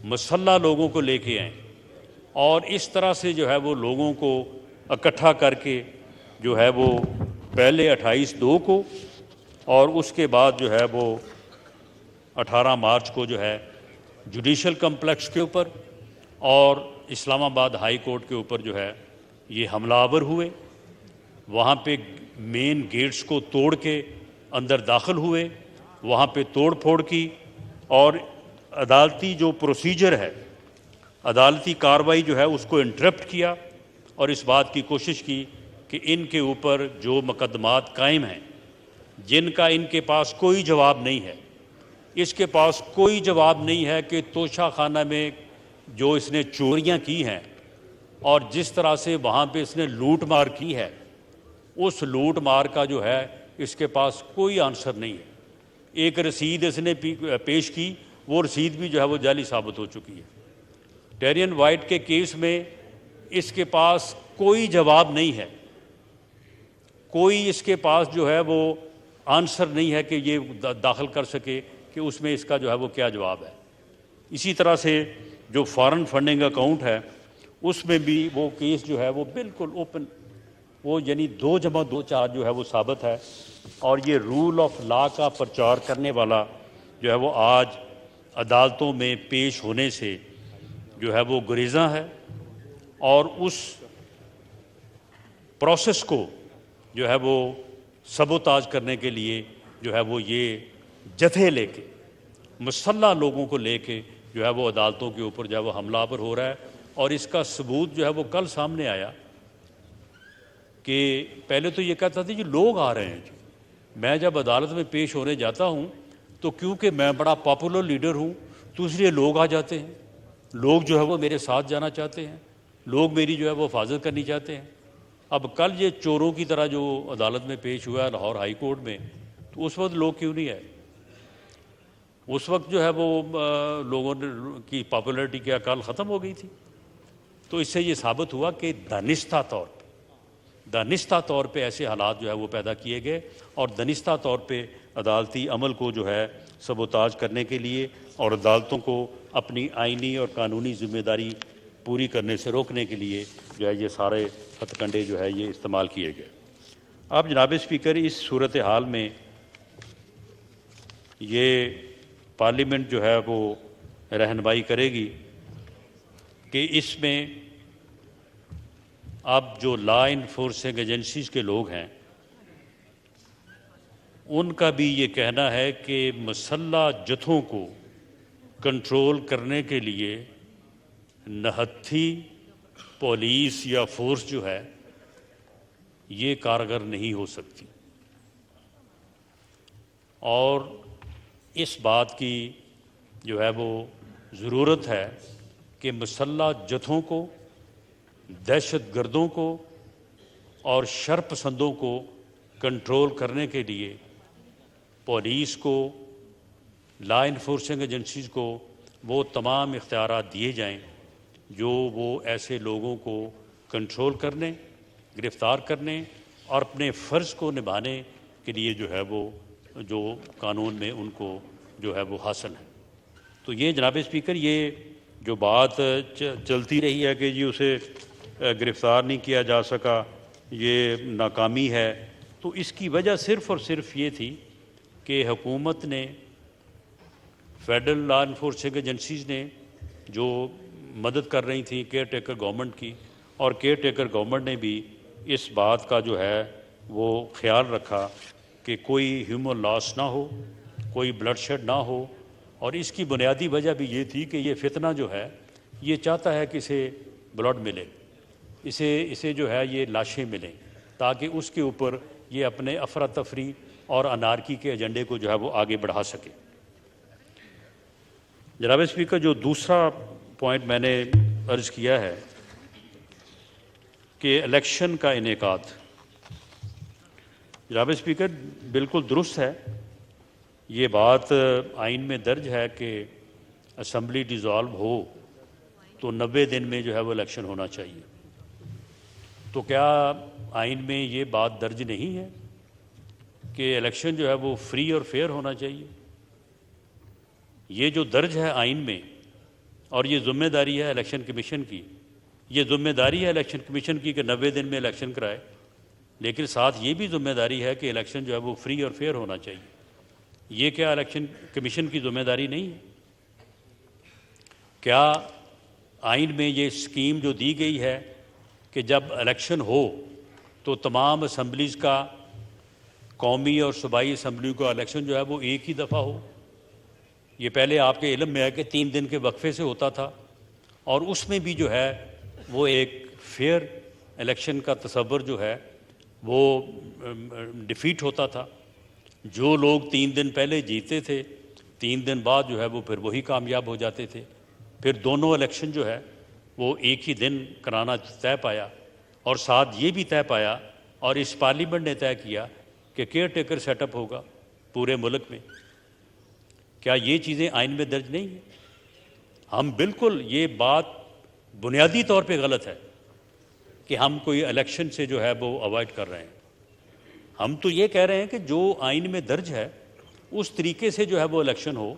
مسلح لوگوں کو لے کے آئیں، اور اس طرح سے جو ہے وہ لوگوں کو اکٹھا کر کے جو ہے وہ پہلے 28/2 کو اور اس کے بعد جو ہے وہ 18 مارچ کو جو ہے جوڈیشل کمپلیکس کے اوپر اور اسلام آباد ہائی کورٹ کے اوپر جو ہے یہ حملہ آور ہوئے، وہاں پہ مین گیٹس کو توڑ کے اندر داخل ہوئے، وہاں پہ توڑ پھوڑ کی، اور عدالتی جو پروسیجر ہے، عدالتی کارروائی جو ہے اس کو انٹرپٹ کیا، اور اس بات کی کوشش کی کہ ان کے اوپر جو مقدمات قائم ہیں، جن کا ان کے پاس کوئی جواب نہیں ہے، اس کے پاس کوئی جواب نہیں ہے کہ توشہ خانہ میں جو اس نے چوریاں کی ہیں اور جس طرح سے وہاں پہ اس نے لوٹ مار کی ہے، اس لوٹ مار کا جو ہے اس کے پاس کوئی آنسر نہیں ہے۔ ایک رسید اس نے پیش کی، وہ رسید بھی جو ہے وہ جعلی ثابت ہو چکی ہے۔ ڈیرین وائٹ کے کیس میں اس کے پاس کوئی جواب نہیں ہے، کوئی اس کے پاس جو ہے وہ آنسر نہیں ہے کہ یہ داخل کر سکے کہ اس میں اس کا جو ہے وہ کیا جواب ہے۔ اسی طرح سے جو فارن فنڈنگ اکاؤنٹ ہے، اس میں بھی وہ کیس جو ہے وہ بالکل اوپن، وہ یعنی 2+2 4 جو ہے وہ ثابت ہے، اور یہ رول آف لا کا پرچار کرنے والا جو ہے وہ آج عدالتوں میں پیش ہونے سے جو ہے وہ گریزاں ہے، اور اس پروسیس کو جو ہے وہ سبوتاج کرنے کے لیے جو ہے وہ یہ جتھے لے کے، مسلح لوگوں کو لے کے جو ہے وہ عدالتوں کے اوپر جو ہے وہ حملہ آور ہو رہا ہے۔ اور اس کا ثبوت جو ہے وہ کل سامنے آیا کہ پہلے تو یہ کہتا تھا جی لوگ آ رہے ہیں، جی میں جب عدالت میں پیش ہونے جاتا ہوں تو کیونکہ میں بڑا پاپولر لیڈر ہوں تو اس لیے لوگ آ جاتے ہیں، لوگ جو ہے وہ میرے ساتھ جانا چاہتے ہیں، لوگ میری جو ہے وہ حفاظت کرنی چاہتے ہیں۔ اب کل یہ چوروں کی طرح جو عدالت میں پیش ہوا ہے لاہور ہائی کورٹ میں، تو اس وقت لوگ کیوں نہیں آئے؟ اس وقت جو ہے وہ لوگوں کی پاپولرٹی کیا کل ختم ہو گئی تھی؟ تو اس سے یہ ثابت ہوا کہ دانستہ طور پہ ایسے حالات جو ہے وہ پیدا کیے گئے، اور دانستہ طور پہ عدالتی عمل کو جو ہے سبوتاج کرنے کے لیے اور عدالتوں کو اپنی آئینی اور قانونی ذمہ داری پوری کرنے سے روکنے کے لیے جو ہے یہ سارے ہتھ کنڈے جو ہے یہ استعمال کیے گئے۔ اب جناب اسپیکر، اس صورتحال میں یہ پارلیمنٹ جو ہے وہ رہنمائی کرے گی کہ اس میں اب جو لا انفورسنگ ایجنسیز کے لوگ ہیں ان کا بھی یہ کہنا ہے کہ مسلح جتھوں کو کنٹرول کرنے کے لیے نہتھی پولیس یا فورس جو ہے یہ کارگر نہیں ہو سکتی، اور اس بات کی جو ہے وہ ضرورت ہے کہ مسلح جتھوں کو، دہشت گردوں کو اور شر پسندوں کو کنٹرول کرنے کے لیے پولیس کو، لا انفورسنگ ایجنسیز کو وہ تمام اختیارات دیے جائیں جو وہ ایسے لوگوں کو کنٹرول کرنے، گرفتار کرنے اور اپنے فرض کو نبھانے کے لیے جو ہے وہ جو قانون میں ان کو جو ہے وہ حاصل ہے۔ تو یہ جناب اسپیکر، یہ جو بات چلتی رہی ہے کہ جی اسے گرفتار نہیں کیا جا سکا، یہ ناکامی ہے، تو اس کی وجہ صرف اور صرف یہ تھی کہ حکومت نے، فیڈرل لا انفورسنگ ایجنسیز نے جو مدد کر رہی تھیں کیئر ٹیکر گورنمنٹ کی، اور کیئر ٹیکر گورنمنٹ نے بھی اس بات کا جو ہے وہ خیال رکھا کہ کوئی ہیومن لاس نہ ہو، کوئی بلڈ شیڈ نہ ہو، اور اس کی بنیادی وجہ بھی یہ تھی کہ یہ فتنہ جو ہے یہ چاہتا ہے کہ اسے بلڈ ملے، اسے جو ہے یہ لاشیں ملیں، تاکہ اس کے اوپر یہ اپنے افراتفری اور انارکی کے ایجنڈے کو جو ہے وہ آگے بڑھا سکے۔ جناب اسپیکر، جو دوسرا پوائنٹ میں نے عرض کیا ہے کہ الیکشن کا انعقاد، جناب اسپیکر بالکل درست ہے، یہ بات آئین میں درج ہے کہ اسمبلی ڈیزالو ہو تو 90 دن میں جو ہے وہ الیکشن ہونا چاہیے۔ تو کیا آئین میں یہ بات درج نہیں ہے کہ الیکشن جو ہے وہ فری اور فیئر ہونا چاہیے؟ یہ جو درج ہے آئین میں، اور یہ ذمہ داری ہے الیکشن کمیشن کی، یہ ذمہ داری ہے الیکشن کمیشن کی کہ 90 دن میں الیکشن کرائے، لیکن ساتھ یہ بھی ذمہ داری ہے کہ الیکشن جو ہے وہ فری اور فیئر ہونا چاہیے۔ یہ کیا الیکشن کمیشن کی ذمہ داری نہیں ہے؟ کیا آئین میں یہ اسکیم جو دی گئی ہے کہ جب الیکشن ہو تو تمام اسمبلیز کا، قومی اور صوبائی اسمبلیوں کا الیکشن جو ہے وہ ایک ہی دفعہ ہو؟ یہ پہلے آپ کے علم میں ہے کہ 3 دن کے وقفے سے ہوتا تھا، اور اس میں بھی جو ہے وہ ایک فیئر الیکشن کا تصور جو ہے وہ ڈیفیٹ ہوتا تھا۔ جو لوگ 3 دن پہلے جیتے تھے، 3 دن بعد جو ہے وہ پھر وہی کامیاب ہو جاتے تھے۔ پھر دونوں الیکشن جو ہے وہ ایک ہی دن کرانا طے پایا، اور ساتھ یہ بھی طے پایا اور اس پارلیمنٹ نے طے کیا کہ کیئر ٹیکر سیٹ اپ ہوگا پورے ملک میں۔ کیا یہ چیزیں آئین میں درج نہیں ہیں؟ ہم بالکل، یہ بات بنیادی طور پہ غلط ہے کہ ہم کوئی الیکشن سے جو ہے وہ اوائڈ کر رہے ہیں۔ ہم تو یہ کہہ رہے ہیں کہ جو آئین میں درج ہے اس طریقے سے جو ہے وہ الیکشن ہو،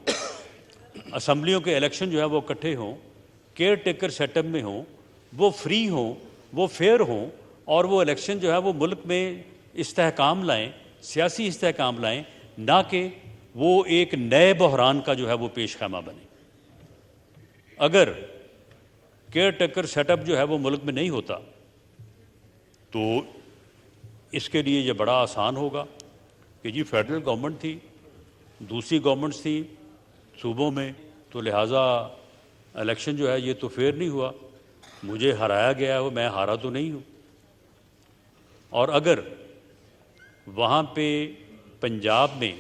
اسمبلیوں کے الیکشن جو ہے وہ اکٹھے ہوں، کیئر ٹیکر سیٹ اپ میں ہوں، وہ فری ہوں، وہ فیئر ہوں، اور وہ الیکشن جو ہے وہ ملک میں استحکام لائیں، سیاسی استحکام لائیں، نہ کہ وہ ایک نئے بحران کا جو ہے وہ پیش خیمہ بنے۔ اگر کیئر ٹیکر سیٹ اپ جو ہے وہ ملک میں نہیں ہوتا تو اس کے لیے یہ بڑا آسان ہوگا کہ جی فیڈرل گورنمنٹ تھی، دوسری گورنمنٹس تھیں صوبوں میں، تو لہٰذا الیکشن جو ہے یہ تو فیئر نہیں ہوا، مجھے ہرایا گیا ہے، میں ہارا تو نہیں ہوں۔ اور اگر وہاں پہ پنجاب میں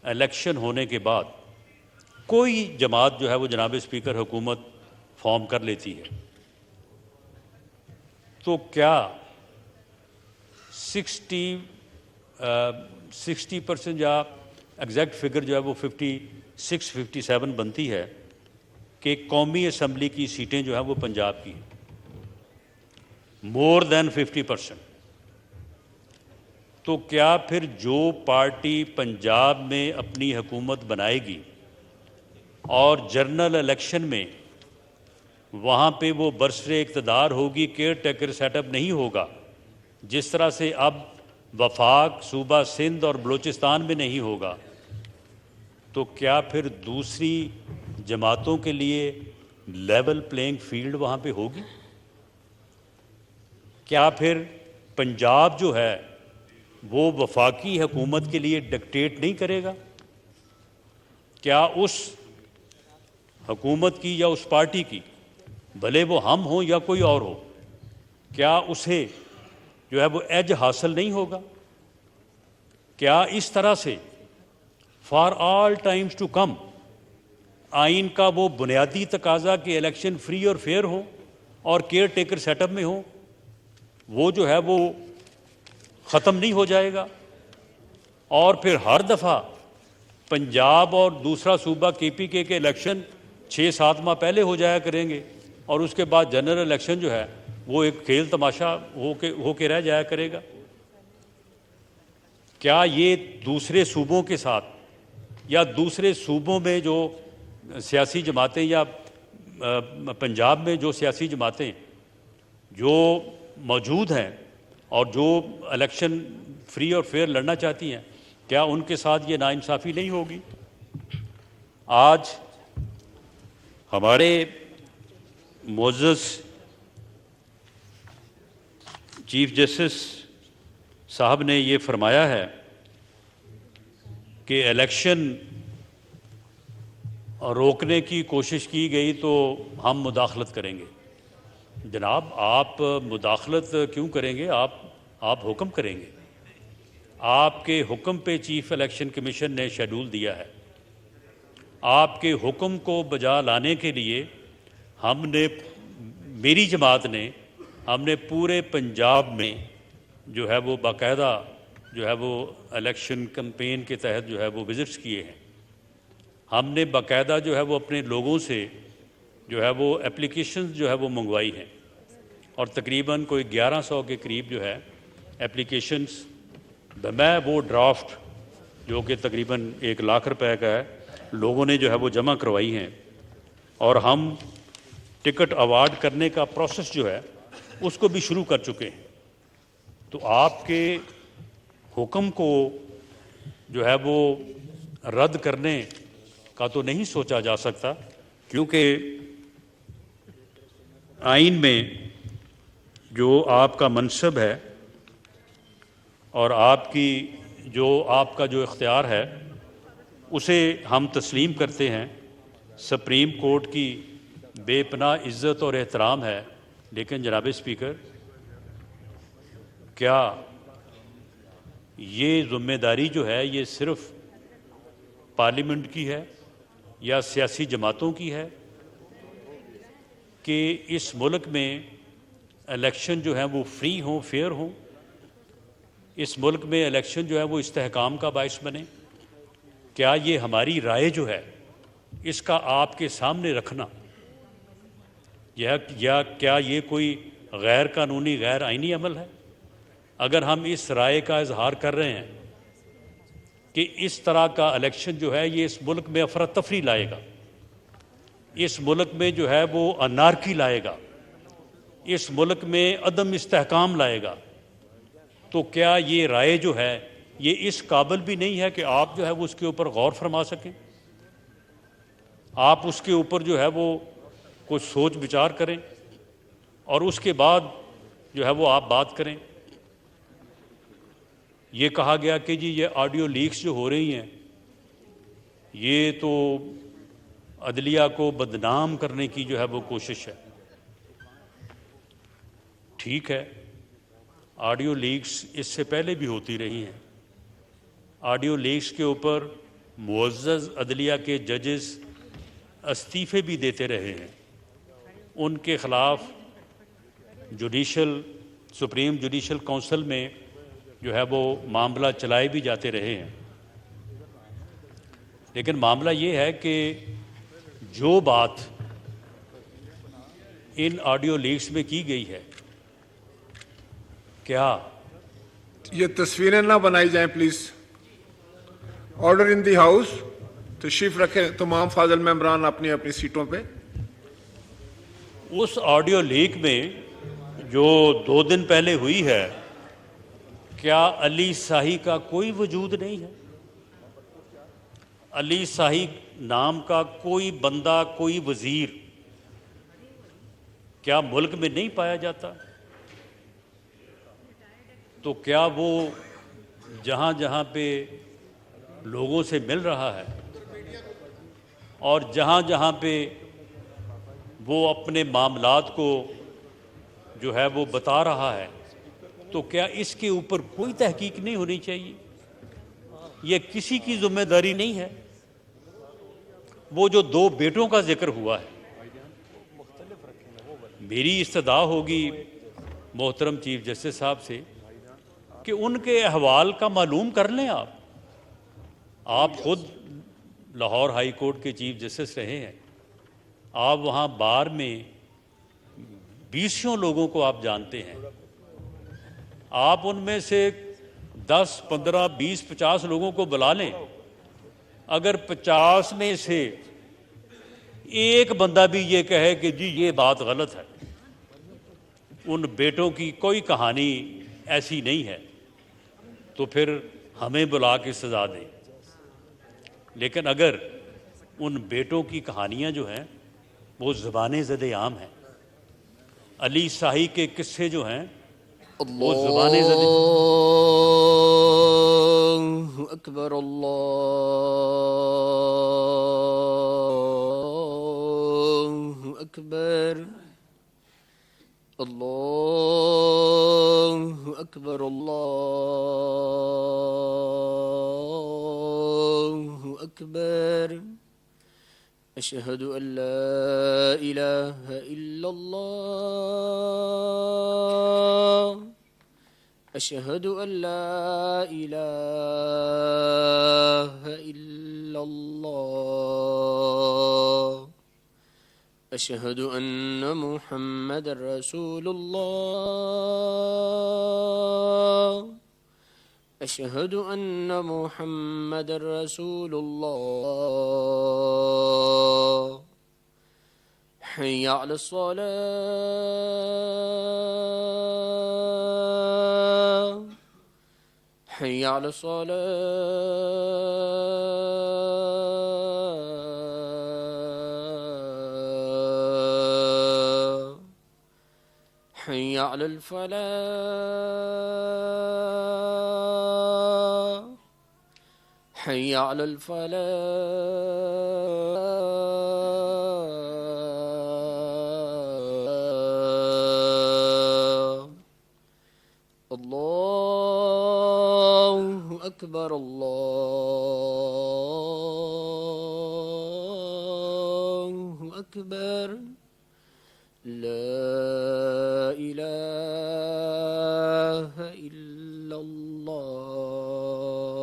الیکشن ہونے کے بعد کوئی جماعت جو ہے وہ جناب اسپیکر حکومت فارم کر لیتی ہے، تو کیا 60% یا ایگزیکٹ فگر جو ہے وہ 56-57 بنتی ہے کہ قومی اسمبلی کی سیٹیں جو ہیں وہ پنجاب کی، مور دین 50%، تو کیا پھر جو پارٹی پنجاب میں اپنی حکومت بنائے گی اور جنرل الیکشن میں وہاں پہ وہ برسر اقتدار ہوگی، کیئر ٹیکر سیٹ اپ نہیں ہوگا، جس طرح سے اب وفاق صوبہ سندھ اور بلوچستان میں نہیں ہوگا، تو کیا پھر دوسری جماعتوں کے لیے لیول پلینگ فیلڈ وہاں پہ ہوگی؟ کیا پھر پنجاب جو ہے وہ وفاقی حکومت کے لیے ڈکٹیٹ نہیں کرے گا؟ کیا اس حکومت کی یا اس پارٹی کی، بھلے وہ ہم ہوں یا کوئی اور ہو، کیا اسے جو ہے وہ ایج حاصل نہیں ہوگا؟ کیا اس طرح سے for all times to come آئین کا وہ بنیادی تقاضا کہ الیکشن فری اور فیئر ہوں اور کیئر ٹیکر سیٹ اپ میں ہوں، وہ جو ہے وہ ختم نہیں ہو جائے گا، اور پھر ہر دفعہ پنجاب اور دوسرا صوبہ KPK کے الیکشن 6-7 ماہ پہلے ہو جایا کریں گے، اور اس کے بعد جنرل الیکشن جو ہے وہ ایک کھیل تماشا ہو کے رہ جایا کرے گا۔ کیا یہ دوسرے صوبوں کے ساتھ یا دوسرے صوبوں میں جو سیاسی جماعتیں یا پنجاب میں جو سیاسی جماعتیں جو موجود ہیں اور جو الیکشن فری اور فیئر لڑنا چاہتی ہیں، کیا ان کے ساتھ یہ ناانصافی نہیں ہوگی؟ آج ہمارے معزز چیف جسٹس صاحب نے یہ فرمایا ہے کہ الیکشن روکنے کی کوشش کی گئی تو ہم مداخلت کریں گے۔ جناب، آپ مداخلت کیوں کریں گے؟ آپ حکم کریں گے۔ آپ کے حکم پہ چیف الیکشن کمیشن نے شیڈول دیا ہے۔ آپ کے حکم کو بجا لانے کے لیے میری جماعت نے ہم نے پورے پنجاب میں جو ہے وہ باقاعدہ جو ہے وہ الیکشن کمپین کے تحت جو ہے وہ وزٹس کیے ہیں۔ ہم نے باقاعدہ جو ہے وہ اپنے لوگوں سے جو ہے وہ اپلیکیشنز جو ہے وہ منگوائی ہیں، اور تقریباً کوئی 1100 کے قریب جو ہے اپلیکیشنز میں وہ ڈرافٹ جو کہ تقریباً 1 لاکھ روپے کا ہے، لوگوں نے جو ہے وہ جمع کروائی ہیں، اور ہم ٹکٹ ایوارڈ کرنے کا پروسیس جو ہے اس کو بھی شروع کر چکے ہیں۔ تو آپ کے حکم کو جو ہے وہ رد کرنے کا تو نہیں سوچا جا سکتا، کیونکہ آئین میں جو آپ کا منصب ہے اور آپ کا جو اختیار ہے اسے ہم تسلیم کرتے ہیں۔ سپریم کورٹ کی بے پناہ عزت اور احترام ہے، لیکن جناب اسپیکر، کیا یہ ذمہ داری جو ہے یہ صرف پارلیمنٹ کی ہے یا سیاسی جماعتوں کی ہے کہ اس ملک میں الیکشن جو ہیں وہ فری ہوں، فیئر ہوں؟ اس ملک میں الیکشن جو ہے وہ استحکام کا باعث بنے؟ کیا یہ ہماری رائے جو ہے اس کا آپ کے سامنے رکھنا یا کیا یہ کوئی غیر قانونی، غیر آئینی عمل ہے؟ اگر ہم اس رائے کا اظہار کر رہے ہیں کہ اس طرح کا الیکشن جو ہے یہ اس ملک میں افراتفری لائے گا، اس ملک میں جو ہے وہ انارکی لائے گا، اس ملک میں عدم استحکام لائے گا، تو کیا یہ رائے جو ہے یہ اس قابل بھی نہیں ہے کہ آپ جو ہے وہ اس کے اوپر غور فرما سکیں؟ آپ اس کے اوپر جو ہے وہ کچھ سوچ بچار کریں اور اس کے بعد جو ہے وہ آپ بات کریں۔ یہ کہا گیا کہ جی یہ آڈیو لیکس جو ہو رہی ہیں یہ تو عدلیہ کو بدنام کرنے کی جو ہے وہ کوشش ہے۔ ٹھیک ہے، آڈیو لیکس اس سے پہلے بھی ہوتی رہی ہیں۔ آڈیو لیکس کے اوپر معزز عدلیہ کے ججز استعفے بھی دیتے رہے ہیں، ان کے خلاف سپریم جوڈیشل کونسل میں جو ہے وہ معاملہ چلائے بھی جاتے رہے ہیں۔ لیکن معاملہ یہ ہے کہ جو بات ان آڈیو لیکس میں کی گئی ہے، کیا یہ تصویریں نہ بنائی جائیں please. Order in the house, تشریف رکھیں تمام فاضل ممبران اپنی اپنی سیٹوں پہ۔ اس آڈیو لیک میں جو 2 دن پہلے ہوئی ہے، کیا علی شاہی کا کوئی وجود نہیں ہے؟ علی شاہی نام کا کوئی بندہ، کوئی وزیر کیا ملک میں نہیں پایا جاتا؟ تو کیا وہ جہاں جہاں پہ لوگوں سے مل رہا ہے اور جہاں جہاں پہ وہ اپنے معاملات کو جو ہے وہ بتا رہا ہے، تو کیا اس کے اوپر کوئی تحقیق نہیں ہونی چاہیے؟ یہ کسی کی ذمہ داری نہیں ہے۔ وہ جو 2 بیٹوں کا ذکر ہوا ہے، میری استدعا ہوگی محترم چیف جسٹس صاحب سے کہ ان کے احوال کا معلوم کر لیں۔ آپ خود لاہور ہائی کورٹ کے چیف جسٹس رہے ہیں، آپ وہاں بار میں 20 لوگوں کو آپ جانتے ہیں، آپ ان میں سے 10 15 20 50 لوگوں کو بلا لیں۔ اگر 50 میں سے ایک بندہ بھی یہ کہے کہ جی یہ بات غلط ہے، ان بیٹوں کی کوئی کہانی ایسی نہیں ہے، تو پھر ہمیں بلا کے سزا دیں۔ لیکن اگر ان بیٹوں کی کہانیاں جو ہیں وہ زبان زد عام ہیں، علی شاہی کے قصے جو ہیں وہ زبان زد اللہ اکبر، اللہ اکبر، اللہ اکبر، اللہ اکبر، اشہد ان لا الہ الا اللہ، اشہد ان لا الہ الا اللہ، اشہد ان محمد رسول اللہ، اشہد ان محمد رسول اللہ، حی علی الصلاة، حی علی الصلاة، حی علی الفلاح، حی علی الفلاح، اللہ اکبر، اللہ اکبر، لا الہ الا اللہ۔